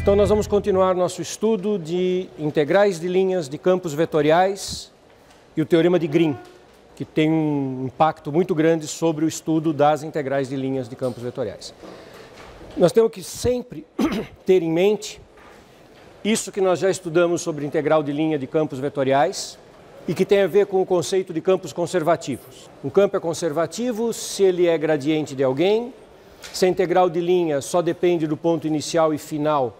Então nós vamos continuar nosso estudo de integrais de linhas de campos vetoriais e o teorema de Green, que tem um impacto muito grande sobre o estudo das integrais de linhas de campos vetoriais. Nós temos que sempre ter em mente isso que nós já estudamos sobre integral de linha de campos vetoriais e que tem a ver com o conceito de campos conservativos. Um campo é conservativo se ele é gradiente de alguém, se a integral de linha só depende do ponto inicial e final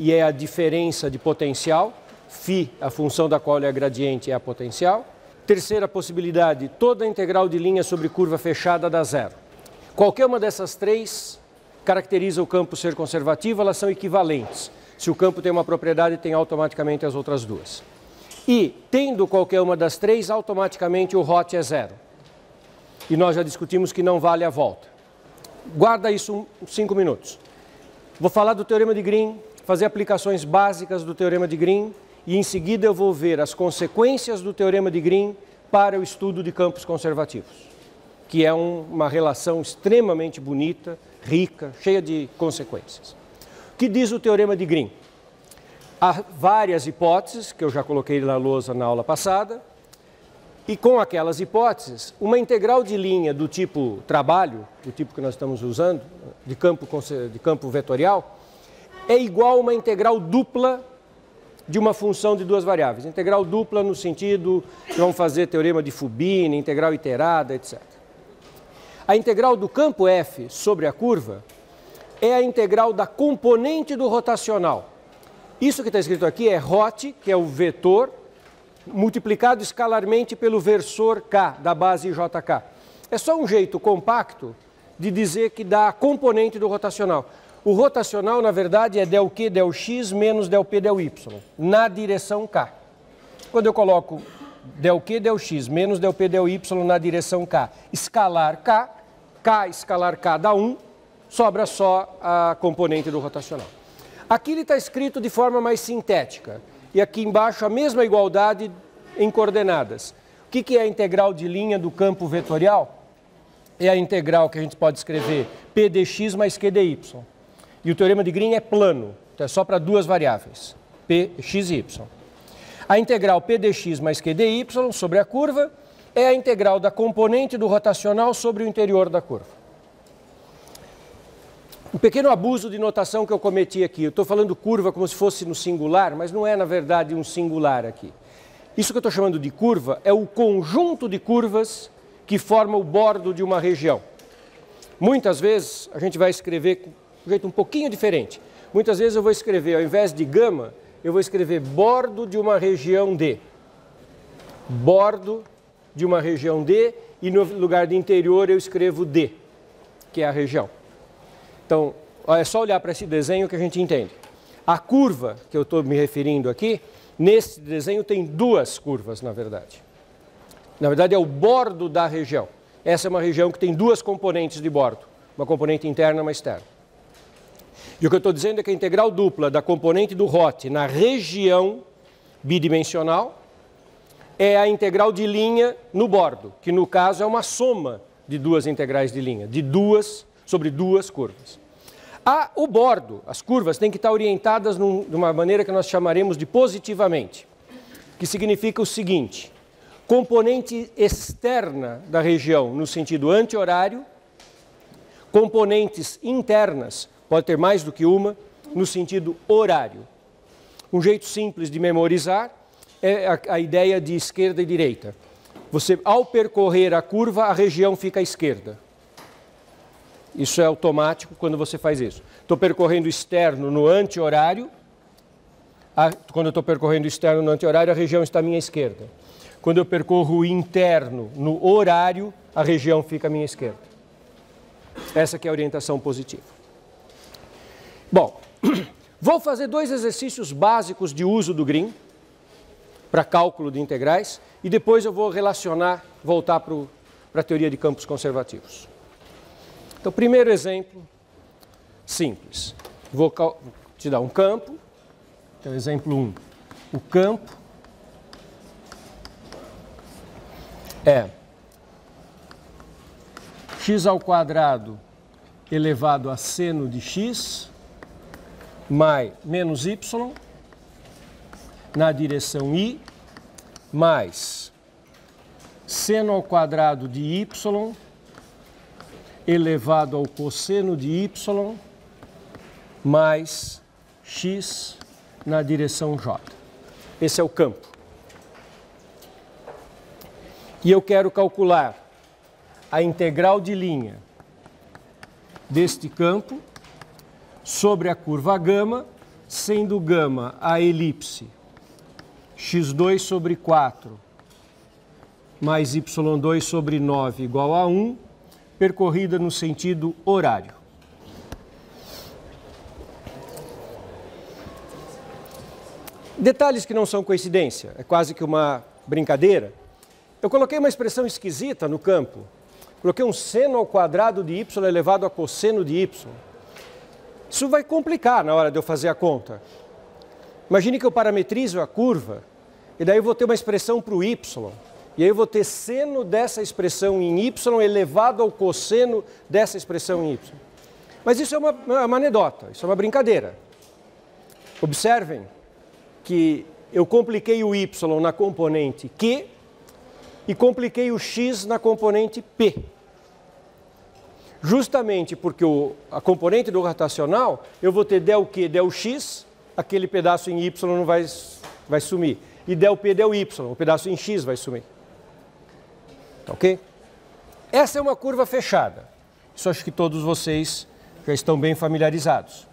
e é a diferença de potencial, φ, a função da qual ele é gradiente, é a potencial. Terceira possibilidade, toda integral de linha sobre curva fechada dá zero. Qualquer uma dessas três caracteriza o campo ser conservativo, elas são equivalentes. Se o campo tem uma propriedade, tem automaticamente as outras duas. E, tendo qualquer uma das três, automaticamente o hot é zero. E nós já discutimos que não vale a volta. Guarda isso 5 minutos. Vou falar do teorema de Green, fazer aplicações básicas do teorema de Green e em seguida eu vou ver as consequências do teorema de Green para o estudo de campos conservativos, que é uma relação extremamente bonita, rica, cheia de consequências. O que diz o teorema de Green? Há várias hipóteses, que eu já coloquei na lousa na aula passada, e com aquelas hipóteses, uma integral de linha do tipo trabalho, do tipo que nós estamos usando, de campo vetorial, é igual a uma integral dupla de uma função de duas variáveis. Integral dupla no sentido que vamos fazer teorema de Fubini, integral iterada, etc. A integral do campo f sobre a curva é a integral da componente do rotacional. Isso que está escrito aqui é hot, que é o vetor, multiplicado escalarmente pelo versor k, da base jk. É só um jeito compacto de dizer que dá a componente do rotacional. O rotacional, na verdade, é del q, del x menos del p, del y, na direção k. Quando eu coloco del q, del x menos del p, del y na direção k, escalar k, k escalar k dá 1, sobra só a componente do rotacional. Aqui ele está escrito de forma mais sintética. E aqui embaixo a mesma igualdade em coordenadas. O que é a integral de linha do campo vetorial? É a integral que a gente pode escrever p dx mais q dy. E o teorema de Green é plano, então é só para duas variáveis, p, x e y. A integral p dx mais q dy sobre a curva é a integral da componente do rotacional sobre o interior da curva. Um pequeno abuso de notação que eu cometi aqui. Eu estou falando curva como se fosse no singular, mas não é, na verdade, um singular aqui. Isso que eu estou chamando de curva é o conjunto de curvas que forma o bordo de uma região. Muitas vezes a gente vai escrever de um jeito um pouquinho diferente. Muitas vezes eu vou escrever, ao invés de gama, eu vou escrever bordo de uma região D. Bordo de uma região D e no lugar de interior eu escrevo D, que é a região. Então, é só olhar para esse desenho que a gente entende. A curva que eu estou me referindo aqui, nesse desenho tem duas curvas, na verdade. Na verdade, é o bordo da região. Essa é uma região que tem duas componentes de bordo, uma componente interna e uma externa. E o que eu estou dizendo é que a integral dupla da componente do hot na região bidimensional é a integral de linha no bordo, que no caso é uma soma de duas integrais de linha, sobre duas curvas. O bordo, as curvas, têm que estar orientadas de uma maneira que nós chamaremos de positivamente, que significa o seguinte: componente externa da região no sentido anti-horário, componentes internas, pode ter mais do que uma, no sentido horário. Um jeito simples de memorizar é a ideia de esquerda e direita. Você, ao percorrer a curva, a região fica à esquerda. Isso é automático quando você faz isso. Estou percorrendo externo no anti-horário. Quando eu estou percorrendo externo no anti-horário, a região está à minha esquerda. Quando eu percorro o interno no horário, a região fica à minha esquerda. Essa que é a orientação positiva. Bom, vou fazer dois exercícios básicos de uso do Green para cálculo de integrais e depois eu vou voltar para a teoria de campos conservativos. Então, primeiro exemplo, simples. Vou te dar um campo. Então, exemplo 1. O campo é x² elevado a seno de x mais menos y na direção i, mais seno ao quadrado de y elevado ao cosseno de y mais x na direção j. Esse é o campo. E eu quero calcular a integral de linha deste campo sobre a curva gama, sendo gama a elipse x2 sobre 4 mais y2 sobre 9 igual a 1, percorrida no sentido horário. Detalhes que não são coincidência, é quase que uma brincadeira. Eu coloquei uma expressão esquisita no campo. Coloquei um seno ao quadrado de y elevado a cosseno de y. Isso vai complicar na hora de eu fazer a conta. Imagine que eu parametrizo a curva, e daí eu vou ter uma expressão para o y. E aí eu vou ter seno dessa expressão em y elevado ao cosseno dessa expressão em y. Mas isso é uma anedota, isso é uma brincadeira. Observem que eu compliquei o y na componente Q e compliquei o x na componente P. Justamente porque a componente do rotacional, eu vou ter del Q, del x, aquele pedaço em y não vai sumir. E del P, del y, o pedaço em x vai sumir. Ok? Essa é uma curva fechada. Isso acho que todos vocês já estão bem familiarizados.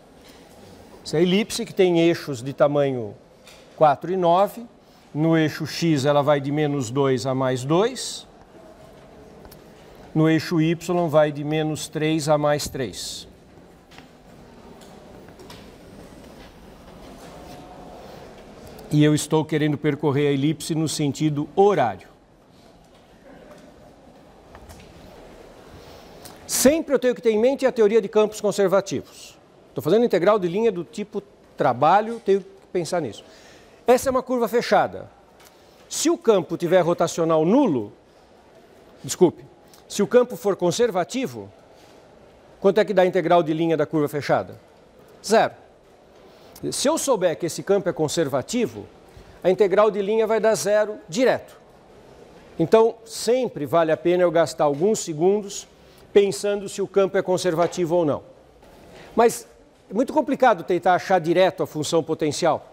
Essa é a elipse que tem eixos de tamanho 4 e 9. No eixo x ela vai de menos 2 a mais 2. No eixo y vai de menos 3 a mais 3. E eu estou querendo percorrer a elipse no sentido horário. Sempre eu tenho que ter em mente a teoria de campos conservativos. Estou fazendo integral de linha do tipo trabalho, tenho que pensar nisso. Essa é uma curva fechada. Se o campo tiver rotacional nulo, se o campo for conservativo, quanto é que dá a integral de linha da curva fechada? 0. Se eu souber que esse campo é conservativo, a integral de linha vai dar 0 direto. Então, sempre vale a pena eu gastar alguns segundos pensando se o campo é conservativo ou não. Mas é muito complicado tentar achar direto a função potencial.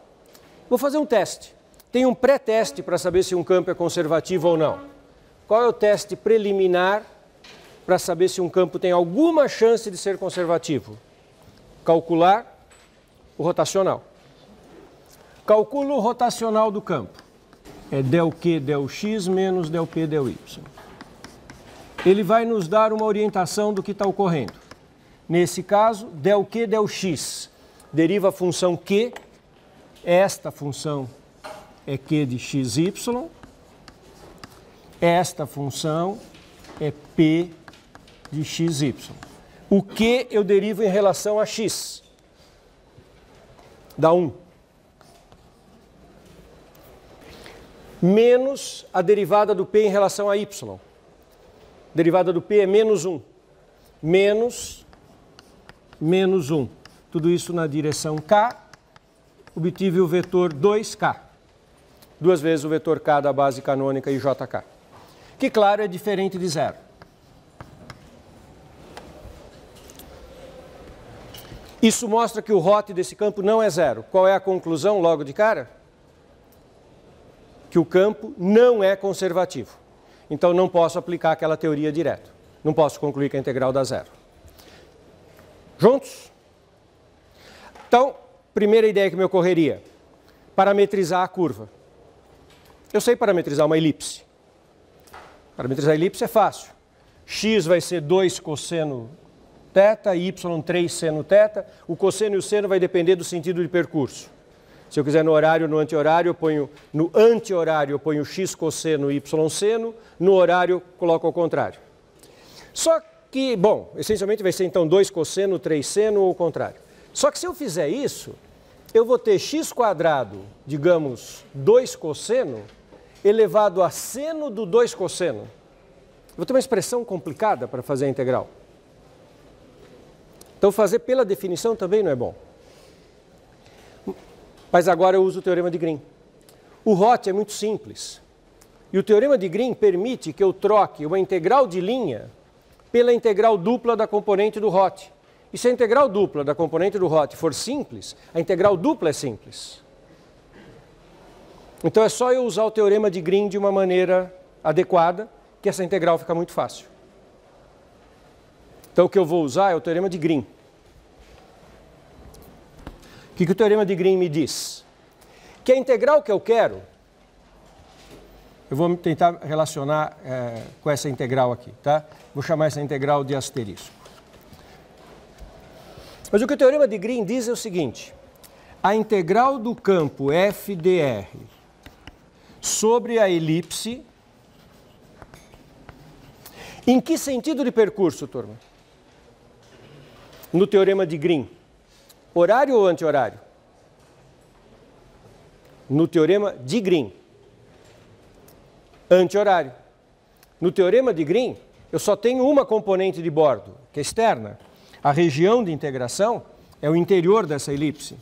Vou fazer um teste. Tem um pré-teste para saber se um campo é conservativo ou não. Qual é o teste preliminar para saber se um campo tem alguma chance de ser conservativo? Calcular o rotacional. Calculo o rotacional do campo. É del Q, del x menos del P, del y. Ele vai nos dar uma orientação do que está ocorrendo. Nesse caso, del Q, del x. Deriva a função Q. Esta função é Q de xy. Esta função é P de xy. O Q eu derivo em relação a x. Dá 1. Menos a derivada do P em relação a y. A derivada do P é menos 1. Menos 1. Tudo isso na direção K. Obtive o vetor 2K. 2 vezes o vetor K da base canônica e JK. Que, claro, é diferente de 0. Isso mostra que o ROT desse campo não é 0. Qual é a conclusão logo de cara? Que o campo não é conservativo. Então não posso aplicar aquela teoria direto. Não posso concluir que a integral dá 0. Juntos? Então, primeira ideia que me ocorreria, parametrizar a curva. Eu sei parametrizar uma elipse. Parametrizar a elipse é fácil. X vai ser 2 cosseno θ, y 3 seno θ. O cosseno e o seno vai depender do sentido de percurso. Se eu quiser no horário ou no anti-horário, eu ponho no anti-horário, eu ponho x cosseno e y seno, no horário eu coloco ao contrário. Só que, bom, essencialmente vai ser então 2 cosseno, 3 seno ou o contrário. Só que se eu fizer isso, eu vou ter x quadrado, digamos, 2 cosseno, elevado a seno do 2 cosseno. Eu vou ter uma expressão complicada para fazer a integral. Então fazer pela definição também não é bom. Mas agora eu uso o teorema de Green. O Hott é muito simples. E o teorema de Green permite que eu troque uma integral de linha pela integral dupla da componente do Hott. E se a integral dupla da componente do Hott for simples, a integral dupla é simples. Então é só eu usar o teorema de Green de uma maneira adequada, que essa integral fica muito fácil. Então o que eu vou usar é o teorema de Green. O que o teorema de Green me diz? Que a integral que eu quero, eu vou tentar relacionar com essa integral aqui, tá? Vou chamar essa integral de asterisco. Mas o que o teorema de Green diz é o seguinte: a integral do campo f dr sobre a elipse, em que sentido de percurso, turma? No teorema de Green, horário ou anti-horário? No teorema de Green, anti-horário. No teorema de Green, eu só tenho uma componente de bordo, que é externa. A região de integração é o interior dessa elipse.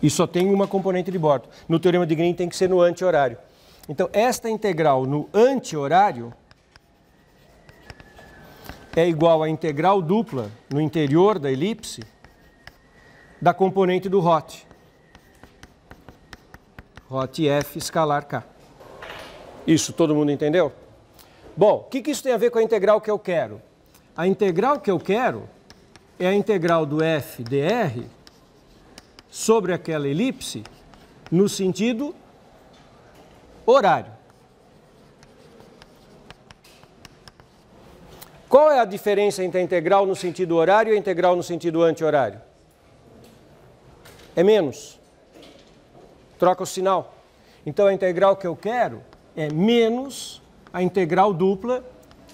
E só tem uma componente de bordo. No teorema de Green tem que ser no anti-horário. Então, esta integral no anti-horário é igual à integral dupla no interior da elipse da componente do Hott. Hott f escalar k. Isso todo mundo entendeu? Bom, o que isso tem a ver com a integral que eu quero? A integral que eu quero é a integral do f dr sobre aquela elipse no sentido horário. Qual é a diferença entre a integral no sentido horário e a integral no sentido anti-horário? É menos. Troca o sinal. Então a integral que eu quero é menos a integral dupla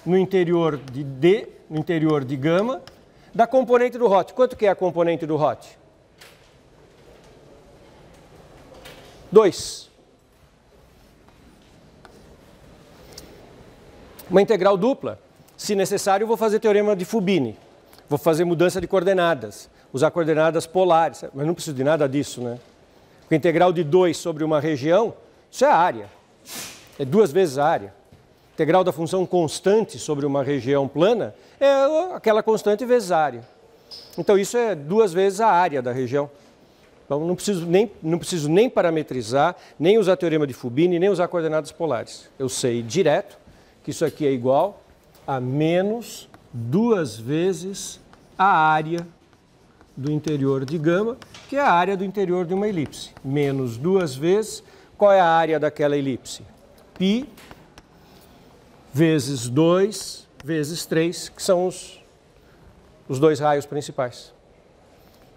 no interior de D, no interior de gama, da componente do Hott. Quanto que é a componente do Hott? 2. Uma integral dupla. Se necessário, eu vou fazer teorema de Fubini. Vou fazer mudança de coordenadas. Usar coordenadas polares. Mas não preciso de nada disso, né? Porque a integral de 2 sobre uma região, isso é a área. É 2 vezes a área. A integral da função constante sobre uma região plana é aquela constante vezes a área. Então isso é 2 vezes a área da região. Então não preciso nem parametrizar, nem usar teorema de Fubini, nem usar coordenadas polares. Eu sei direto que isso aqui é igual a menos 2 vezes a área do interior de gama, que é a área do interior de uma elipse. Menos 2 vezes, qual é a área daquela elipse? Π vezes 2 vezes 3, que são os 2 raios principais.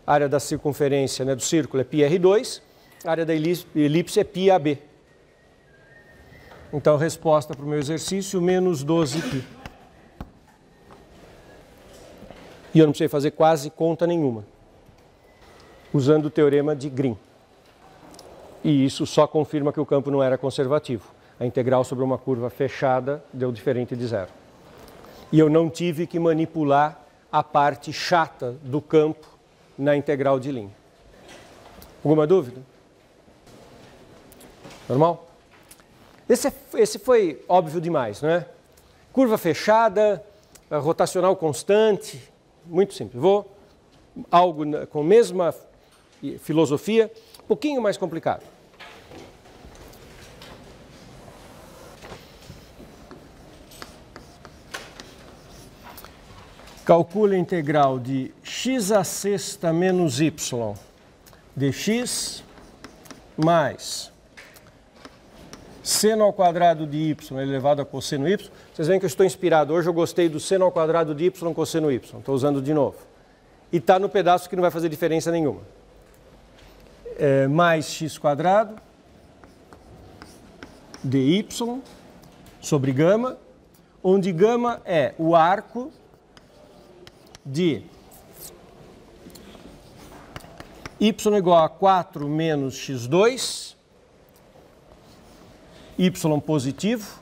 A área da circunferência, né, do círculo é πr2, a área da elipse é πab. Então, resposta para o meu exercício, menos 12π. E eu não precisei fazer quase conta nenhuma, usando o teorema de Green. E isso só confirma que o campo não era conservativo. A integral sobre uma curva fechada deu diferente de zero. E eu não tive que manipular a parte chata do campo na integral de linha. Alguma dúvida? Normal? Esse foi óbvio demais, não é? Curva fechada, rotacional constante, muito simples. Vou algo com a mesma filosofia, um pouquinho mais complicado. Calcule a integral de x à sexta menos y dx mais seno ao quadrado de y elevado a cosseno y. Vocês veem que eu estou inspirado. Hoje eu gostei do seno ao quadrado de y cosseno y. Estou usando de novo. E está no pedaço que não vai fazer diferença nenhuma. Mais x quadrado dy sobre gama, onde gama é o arco de y igual a 4 menos x2, y positivo,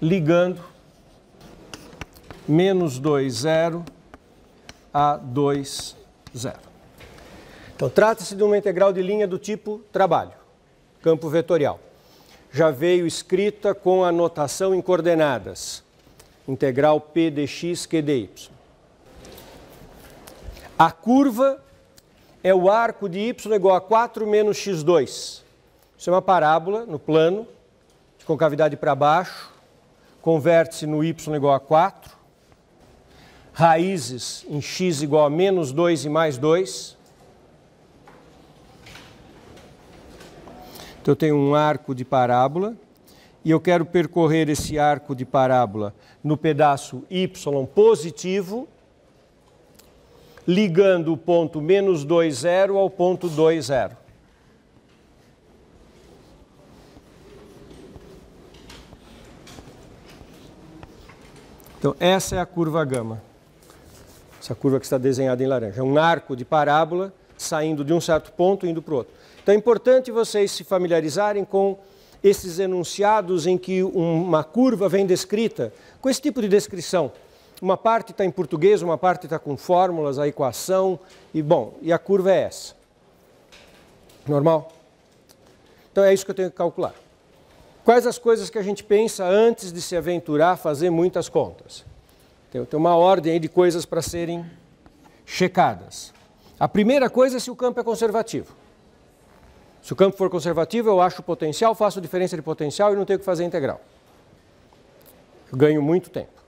ligando menos 2, 0 a 2, 0. Então, trata-se de uma integral de linha do tipo trabalho, campo vetorial. Já veio escrita com a notação em coordenadas, integral p dx q dy. A curva é o arco de y igual a 4 menos x2. Isso é uma parábola no plano, de concavidade para baixo, converte-se no y igual a 4, raízes em x igual a menos 2 e mais 2. Então eu tenho um arco de parábola e eu quero percorrer esse arco de parábola no pedaço y positivo, ligando o ponto menos 2, 0 ao ponto 2, 0. Então essa é a curva gama. Essa curva que está desenhada em laranja. É um arco de parábola saindo de um certo ponto e indo para o outro. Então é importante vocês se familiarizarem com esses enunciados em que uma curva vem descrita com esse tipo de descrição. Uma parte está em português, uma parte está com fórmulas, a equação, e a curva é essa. Normal? Então é isso que eu tenho que calcular. Quais as coisas que a gente pensa antes de se aventurar a fazer muitas contas? Tem uma ordem aí de coisas para serem checadas. A primeira coisa é se o campo é conservativo. Se o campo for conservativo, eu acho o potencial, faço diferença de potencial e não tenho que fazer integral. Eu ganho muito tempo.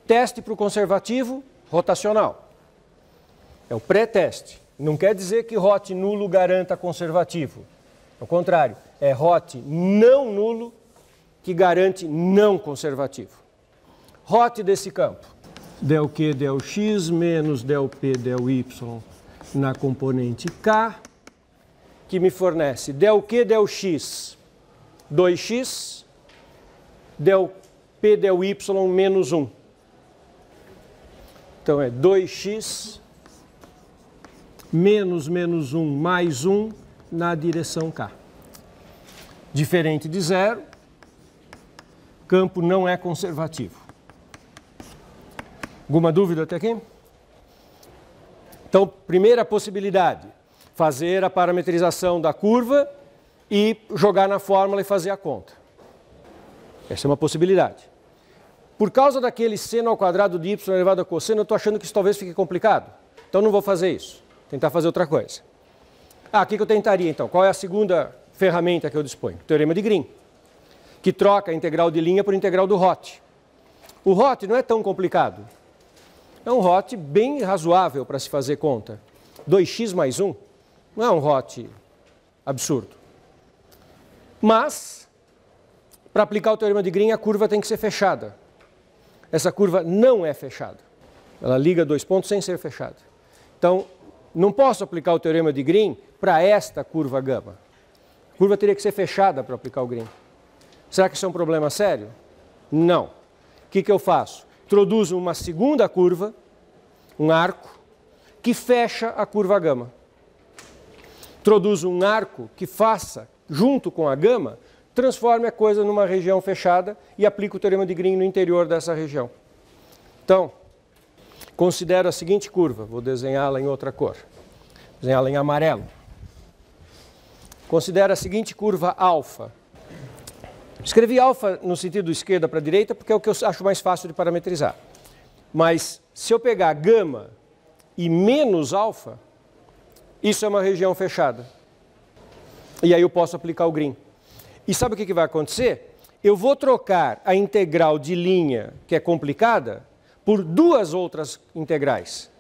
Teste para o conservativo, rotacional. É o pré-teste. Não quer dizer que ROT nulo garanta conservativo. Ao contrário, é ROT não nulo que garante não conservativo. ROT desse campo. Del Q, del X, menos del P, del Y na componente K, que me fornece del Q, del X, 2x, del P, del Y, menos 1. Então é 2x menos 1 mais 1 na direção K. Diferente de 0, campo não é conservativo. Alguma dúvida até aqui? Então, primeira possibilidade, fazer a parametrização da curva e jogar na fórmula e fazer a conta. Essa é uma possibilidade. Por causa daquele seno ao quadrado de y elevado a cosseno, eu estou achando que isso talvez fique complicado. Então não vou fazer isso. Tentar fazer outra coisa. O que eu tentaria então? Qual é a segunda ferramenta que eu disponho? O teorema de Green, que troca a integral de linha por integral do ROT. O ROT não é tão complicado. É um ROT bem razoável para se fazer conta. 2x mais 1 não é um ROT absurdo. Mas, para aplicar o teorema de Green, a curva tem que ser fechada. Essa curva não é fechada. Ela liga dois pontos sem ser fechada. Então, não posso aplicar o teorema de Green para esta curva gama. A curva teria que ser fechada para aplicar o Green. Será que isso é um problema sério? Não. O que eu faço? Introduzo uma segunda curva, um arco, que fecha a curva gama. Introduzo um arco que faça, junto com a gama, transforme a coisa numa região fechada e aplico o teorema de Green no interior dessa região. Então, considero a seguinte curva, vou desenhá-la em outra cor, desenhá-la em amarelo. Considero a seguinte curva alfa. Escrevi alfa no sentido esquerda para a direita porque é o que eu acho mais fácil de parametrizar. Mas se eu pegar gama e menos alfa, isso é uma região fechada. E aí eu posso aplicar o Green. E sabe o que vai acontecer? Eu vou trocar a integral de linha, que é complicada, por duas outras integrais.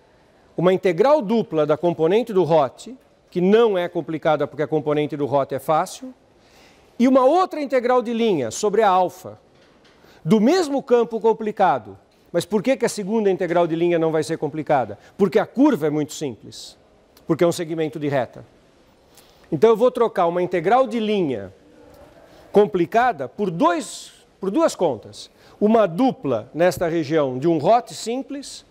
Uma integral dupla da componente do ROT, que não é complicada porque a componente do ROT é fácil, e uma outra integral de linha sobre a alfa, do mesmo campo complicado. Mas por que a segunda integral de linha não vai ser complicada? Porque a curva é muito simples, porque é um segmento de reta. Então eu vou trocar uma integral de linha complicada por duas contas. Uma dupla nesta região de um ROT simples,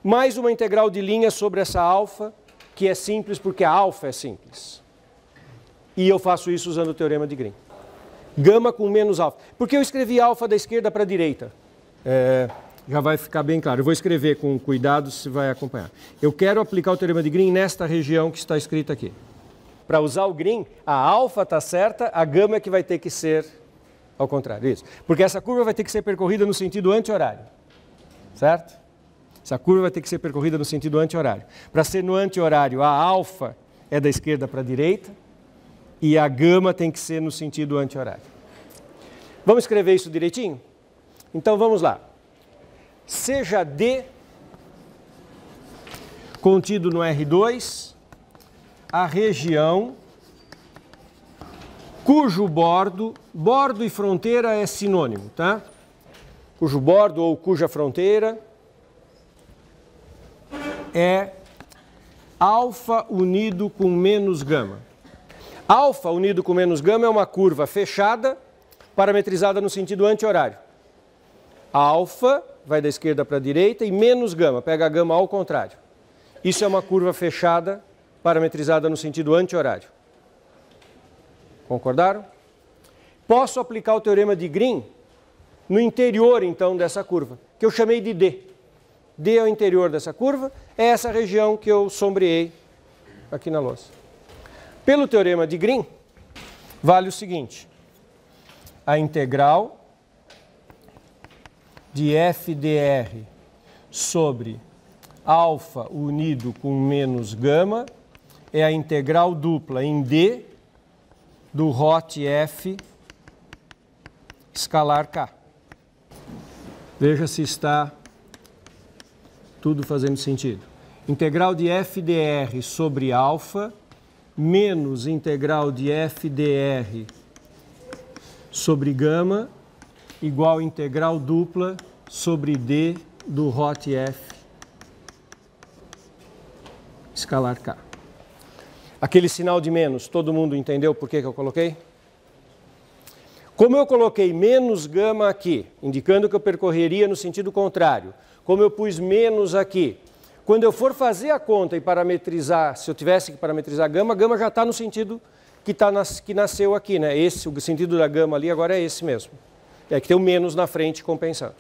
mais uma integral de linha sobre essa alfa, que é simples porque a alfa é simples. E eu faço isso usando o teorema de Green. Gama com menos alfa. Por que eu escrevi alfa da esquerda para a direita? já vai ficar bem claro. Eu vou escrever com cuidado, se vai acompanhar. Eu quero aplicar o teorema de Green nesta região que está escrita aqui. Para usar o Green, a alfa está certa, a gama é que vai ter que ser ao contrário. Isso. Porque essa curva vai ter que ser percorrida no sentido anti-horário. Certo? Essa curva vai ter que ser percorrida no sentido anti-horário. Para ser no anti-horário, a alfa é da esquerda para a direita e a gama tem que ser no sentido anti-horário. Vamos escrever isso direitinho? Então vamos lá. Seja D contido no R2 a região cujo bordo e fronteira é sinônimo, tá? Cujo bordo ou cuja fronteira é alfa unido com menos gama. Alfa unido com menos gama é uma curva fechada, parametrizada no sentido anti-horário. Alfa vai da esquerda para a direita e menos gama, pega a gama ao contrário. Isso é uma curva fechada, parametrizada no sentido anti-horário. Concordaram? Posso aplicar o teorema de Green no interior, então, dessa curva, que eu chamei de D. D é o interior dessa curva, é essa região que eu sombreei aqui na lousa. Pelo teorema de Green, vale o seguinte: a integral de f dr sobre alfa unido com menos gama é a integral dupla em D do hot f escalar k. Veja se está tudo fazendo sentido. Integral de f dr sobre alfa menos integral de f dr sobre gama igual a integral dupla sobre d do hot f escalar k. Aquele sinal de menos, todo mundo entendeu por que eu coloquei? Como eu coloquei menos gama aqui, indicando que eu percorreria no sentido contrário, como eu pus menos aqui, quando eu for fazer a conta e parametrizar, se eu tivesse que parametrizar a gama já está no sentido que nasceu aqui, né? O sentido da gama ali agora é esse mesmo. É que tem o menos na frente compensando.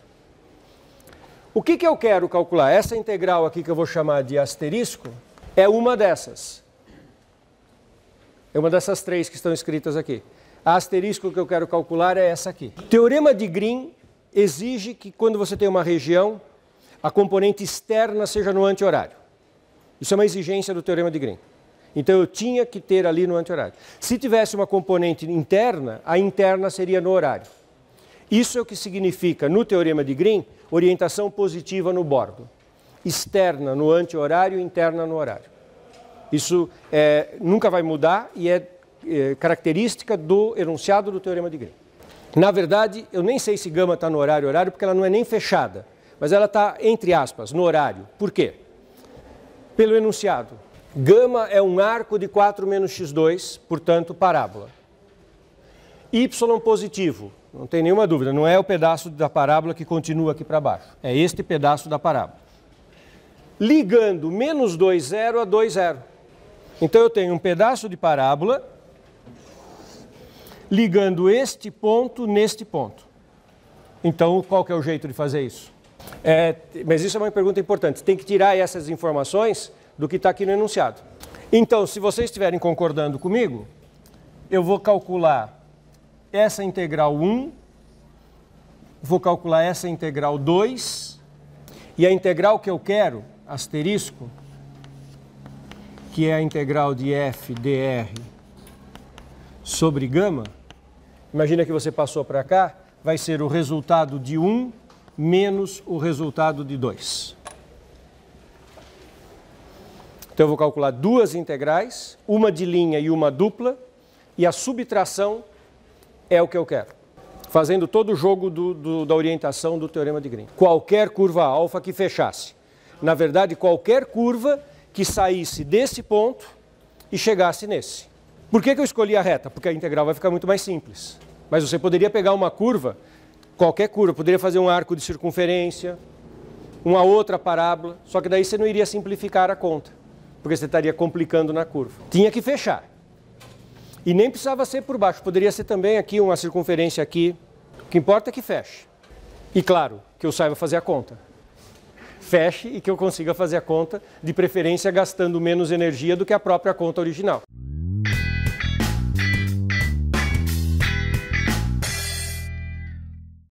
O que eu quero calcular? Essa integral aqui que eu vou chamar de asterisco é uma dessas. É uma dessas três que estão escritas aqui. A asterisco que eu quero calcular é essa aqui. O teorema de Green exige que quando você tem uma região, a componente externa seja no anti-horário. Isso é uma exigência do teorema de Green. Então eu tinha que ter ali no anti-horário. Se tivesse uma componente interna, a interna seria no horário. Isso é o que significa, no teorema de Green, orientação positiva no bordo. Externa no anti-horário, interna no horário. Isso nunca vai mudar e é característica do enunciado do teorema de Green. Na verdade, eu nem sei se gama está no horário, porque ela não é nem fechada, mas ela está, entre aspas, no horário. Por quê? Pelo enunciado. Gama é um arco de 4 menos x2, portanto, parábola. Y positivo, não tem nenhuma dúvida, não é o pedaço da parábola que continua aqui para baixo. É este pedaço da parábola. Ligando menos 2, 0 a 2, 0. Então eu tenho um pedaço de parábola ligando este ponto neste ponto. Então, qual que é o jeito de fazer isso? Mas isso é uma pergunta importante. Tem que tirar essas informações do que está aqui no enunciado. Então, se vocês estiverem concordando comigo, eu vou calcular essa integral 1, vou calcular essa integral 2, e a integral que eu quero, asterisco, que é a integral de f dr sobre gama, imagina que você passou para cá, vai ser o resultado de 1 menos o resultado de 2. Então eu vou calcular duas integrais, uma de linha e uma dupla, e a subtração é o que eu quero. Fazendo todo o jogo da orientação do teorema de Green. Qualquer curva alfa que fechasse. Na verdade, qualquer curva que saísse desse ponto e chegasse nesse. Por que eu escolhi a reta? Porque a integral vai ficar muito mais simples. Mas você poderia pegar uma curva, qualquer curva, poderia fazer um arco de circunferência, uma outra parábola, só que daí você não iria simplificar a conta, porque você estaria complicando na curva. Tinha que fechar. E nem precisava ser por baixo, poderia ser também aqui uma circunferência aqui. O que importa é que feche. E claro, que eu saiba fazer a conta. Feche e que eu consiga fazer a conta, de preferência gastando menos energia do que a própria conta original.